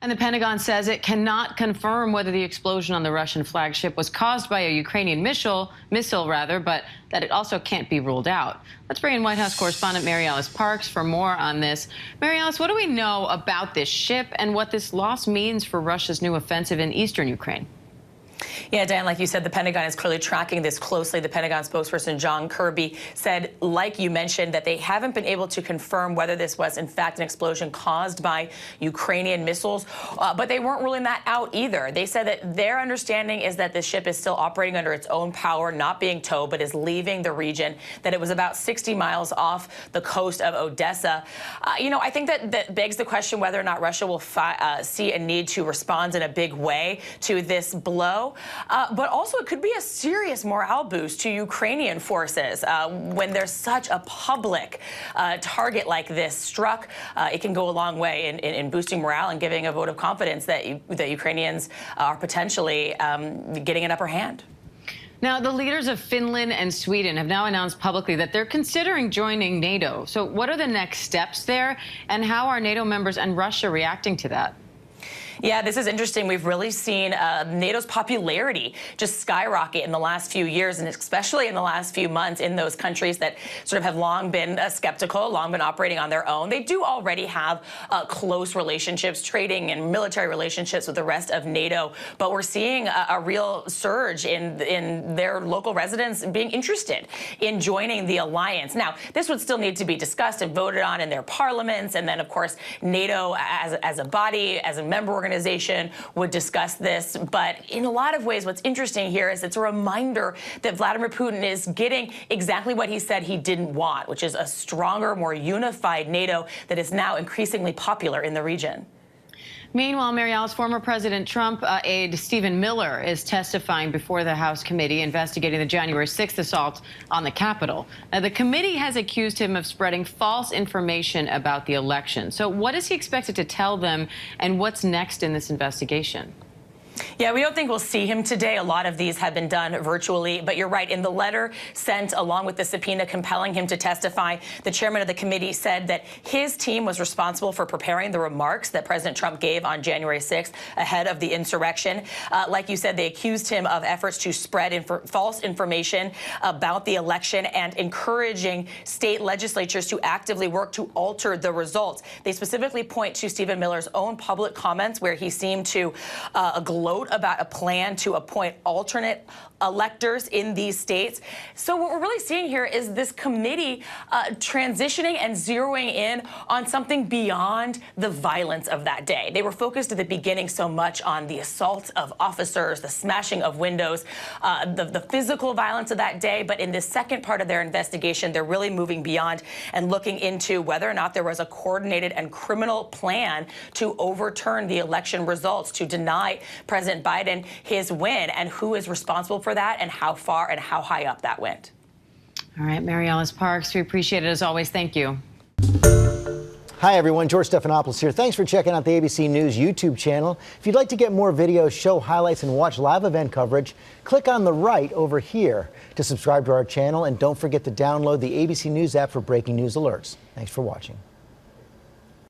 And the Pentagon says it cannot confirm whether the explosion on the Russian flagship was caused by a Ukrainian missile, but that it also can't be ruled out. Let's bring in White House correspondent Mary Alice Parks for more on this. Mary Alice, what do we know about this ship and what this loss means for Russia's new offensive in eastern Ukraine? Yeah, Dan, like you said, the Pentagon is clearly tracking this closely. The Pentagon spokesperson John Kirby said, like you mentioned, that they haven't been able to confirm whether this was, in fact, an explosion caused by Ukrainian missiles, but they weren't ruling that out either. They said that their understanding is that the ship is still operating under its own power, not being towed, but is leaving the region, that it was about 60 miles off the coast of Odessa. I think that begs the question whether or not Russia will see a need to respond in a big way to this blow. But also it could be a serious morale boost to Ukrainian forces when there's such a public target like this struck. It can go a long way in boosting morale and giving a vote of confidence that Ukrainians are potentially getting an upper hand. Now, the leaders of Finland and Sweden have now announced publicly that they're considering joining NATO. So what are the next steps there, and how are NATO members and Russia reacting to that? Yeah, this is interesting. We've really seen NATO's popularity just skyrocket in the last few years, and especially in the last few months in those countries that sort of have long been skeptical, long been operating on their own. They do already have close relationships, trading and military relationships with the rest of NATO, but we're seeing a real surge in their local residents being interested in joining the alliance. Now, this would still need to be discussed and voted on in their parliaments, and then, of course, NATO as a body, as a member organization, would discuss this. But in a lot of ways, what's interesting here is it's a reminder that Vladimir Putin is getting exactly what he said he didn't want, which is a stronger, more unified NATO that is now increasingly popular in the region. Meanwhile, Mary Alice, former President Trump aide Stephen Miller is testifying before the House committee investigating the January 6th assault on the Capitol. Now, the committee has accused him of spreading false information about the election. So what is he expected to tell them, and what's next in this investigation? Yeah, we don't think we'll see him today. A lot of these have been done virtually. But you're right. In the letter sent along with the subpoena compelling him to testify, the chairman of the committee said that his team was responsible for preparing the remarks that President Trump gave on January 6th ahead of the insurrection. Like you said, they accused him of efforts to spread false information about the election and encouraging state legislatures to actively work to alter the results. They specifically point to Stephen Miller's own public comments where he seemed to gloat about a plan to appoint alternate electors in these states. So what we're really seeing here is this committee transitioning and zeroing in on something beyond the violence of that day. They were focused at the beginning so much on the assault of officers, the smashing of windows, the physical violence of that day. But in the second part of their investigation, they're really moving beyond and looking into whether or not there was a coordinated and criminal plan to overturn the election results, to deny President Biden his win, and who is responsible for that and how far and how high up that went. All right, Mary Alice Parks, we appreciate it as always. Thank you. Hi, everyone. George Stephanopoulos here. Thanks for checking out the ABC News YouTube channel. If you'd like to get more videos, show highlights, and watch live event coverage, click on the right over here to subscribe to our channel. And don't forget to download the ABC News app for breaking news alerts. Thanks for watching.